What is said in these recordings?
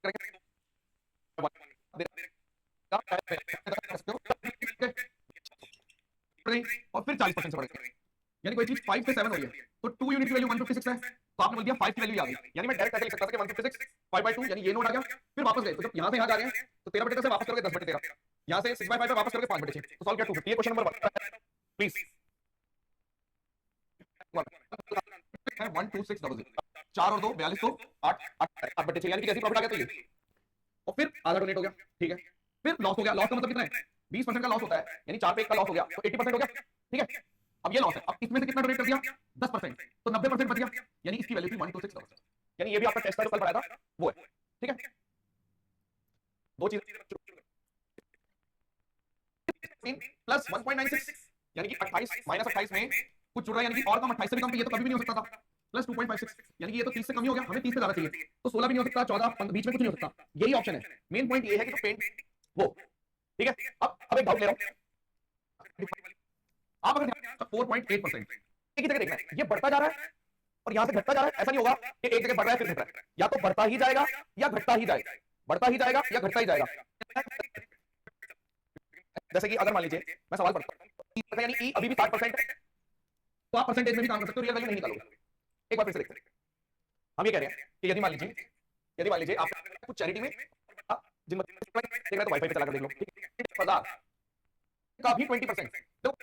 और फिर 40% से बढ़ेगा, यानी कोई चीज 5 से 7 हो रही है तो 2 यूनिट की वैल्यू 156 है, तो आपने बोल दिया 5 की वैल्यू आ गई, यानी मैं डायरेक्ट ऐसे लिख सकता था कि 156 5/2, यानी ये नोट आ गया। फिर वापस गए, तो जब यहां से यहां जा रहे हैं तो 13/10 से वापस करोगे 10/13, यहां से 6/5 पे वापस करोगे 5/6, तो सॉल्व किया 250। ये क्वेश्चन नंबर 1 प्लीज 12600, 4 और 2 42, तो 8 8/6, यानी कि जैसे प्रॉफिट आ गया तो ये, और फिर आधा डोनेट हो गया, ठीक है। फिर लॉस हो गया, लॉस का मतलब कितना है, 20% का लॉस होता है, यानी 4 पे 1 का लॉस हो गया तो 80% हो गया, ठीक है। अब ये लॉस है, अब इसमें से कितना डोनेट कर दिया, 10%, तो 90% बच गया, यानी इसकी वैल्यू थी 126, यानी ये भी आपका टेस्ट का जो कल पढ़ाया था वो है, ठीक है। दो चीज प्लस 1.96, यानी कि 28 माइनस 28 में कुछ जुड़ रहा है, यानी कि और कम 28 से भी कम, तो ये तो कभी भी नहीं हो सकता था, प्लस 2.56, यानी कि ये तो 30 से कम ही हो गया, हमें 30 से ज्यादा चाहिए, तो 16 भी नहीं हो सकता, 14 बीच में कुछ नहीं हो सकता, यही ऑप्शन है। मेन पॉइंट ये है कि जो पेंट वो, ठीक है। अब एक डाउट ले रहा हूं, आप अगर 4.8%, एक ही जगह देखना है, ये बढ़ता जा रहा है और यहां से घटता जा रहा है, ऐसा नहीं होगा कि एक जगह बढ़ रहा है फिर घट रहा है, या तो बढ़ता ही जाएगा या घटता ही जाएगा, बढ़ता ही जाएगा या घटता ही जाएगा। जैसे कि अगर मान लीजिए मैं सवाल पढ़ता हूं, यानी ई अभी भी 60% है, तो आप परसेंटेज में भी काम कर सकते हो, रियल वैल्यू नहीं निकालोगे। एक बार फिर से देखते हैं, हम ये कह रहे हैं कि यदि मान लीजिए आप कुछ चैरिटी में जिन देख रहे हैं तो वाईफाई पे चला कर देख लो, ठीक है, 1000 का भी 20%, तो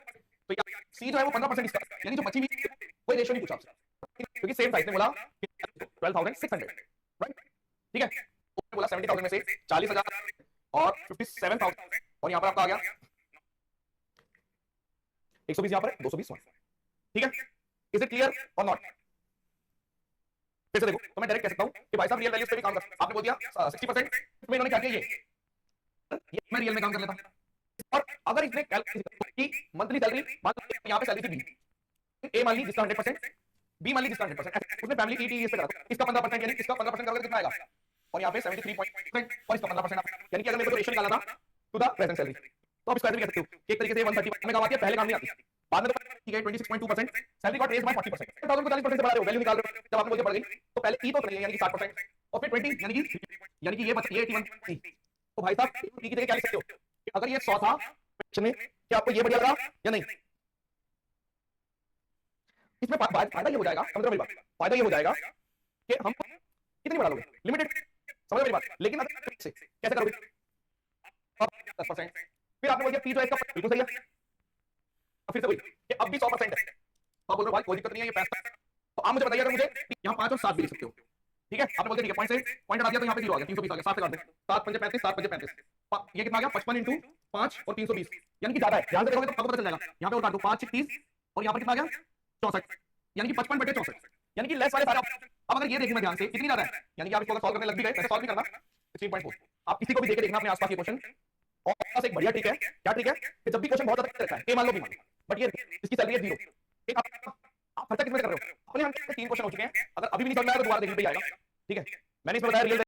सी जो है वो 15% इसका, यानी जो बची हुई कोई रेशियो नहीं पूछा आपसे, क्योंकि सेम साइज ने बोला 12,600, राइट, ठीक है। उसने बोला 70,000 में से 40,000 और 57,000, और यहां पर आपका आ गया 120, यहां पर 220, ठीक है। इज इट क्लियर और नॉट? फिर से देखो, तो मैं डायरेक्ट कह सकता हूं कि भाई साहब रियल वैल्यूज पे भी काम कर, आपने बोल दिया 60%, में इन्होंने क्या किया, ये मैं रियल में काम कर लेता, और अगर इसने कि मंथली सैलरी यहां पे सैलरी थी बी, ए मान ली जिसका 100%, बी मान ली जिसका 100%, उसने फैमिली ईटी इस पे करा, इसका 15%, यानी इसका 15% करोगे तो कितना आएगा, और यहां पे 73% और इसका 15%, यानी कि अगर मेरे को रेशियो निकालना था टू द प्रेजेंट सैलरी, तो आप इसको ऐसे भी कह सकते हो कि एक तरीके से 130 में काम आती है, पहले काम नहीं आती, बाद में तो ठीक है 26.2%, सैलरी गॉट रेज्ड बाय 40%, 1000 को 40% से बढ़ा रहे हो, वैल्यू निकाल रहे हो, जब आपने मुझे पड़ गई तो पहले ई तो करिए, यानी कि 60%, और फिर 20, यानी कि ये 81, तो भाई साहब ई की जगह क्या लिख सकते हो कि अगर ये 100 था में, क्या आपको ये बढ़िया लगा या नहीं? इसमें फायदा ये हो जाएगा, समझ रहे मेरी बात, फायदा ये हो जाएगा कि हम कितनी बढ़ा लोगे, लिमिटेड, समझ मेरी बात, लेकिन अगर से कैसे करोगे, 10%, फिर आपने बोल दिया पी जो है इसका बिल्कुल सही है, और फिर से वही कि अब भी 100% है, तो आप बोल रहे हो भाई कोई दिक्कत नहीं है, ये पैसा, तो आप मुझे बताइए अगर मुझे यहाँ 5 और 7 भी लिख सकते हो, ठीक है, आपने बोलते ठीक है, पॉइंट से पॉइंट हटा दिया तो यहाँ पे 0 आ गया, 320 आ गया, 7 से काट दो, 7 पंजे 35, 7 पंजे 35, ये कितना आ गया 55 इंटू 5 और 320, यानी कि ज्यादा है, ध्यान से देखोगे तो आपको पता चल जाएगा, यहाँ पे और काट दो 5 30, और यहाँ पर कितना आ गया 64, यानी कि 55/64, यानी कि लेस वाले सारे ऑप्शन। अब अगर ये देखना ध्यान से कितनी ज्यादा है, यानी कि आप इसको अगर सॉल्व करने लग भी गए, ऐसे सॉल्व भी करना 16.4, आप किसी को भी देके देखना अपने आसपास ये क्वेश्चन, और पास एक बढ़िया ट्रिक है, क्या ट्रिक है कि जब भी क्वेश्चन बहुत ज्यादा रहता है, ए मान लो बी मान लो, बट ये इसकी सैलरी है 0, एक आप खर्चा कितने कर रहे हो, अपने हम 3 क्वेश्चन हो चुके हैं, अगर अभी भी नहीं समझ में आया तो दोबारा देखने पे आएगा, ठीक है। मैंने इसमें बताया रियल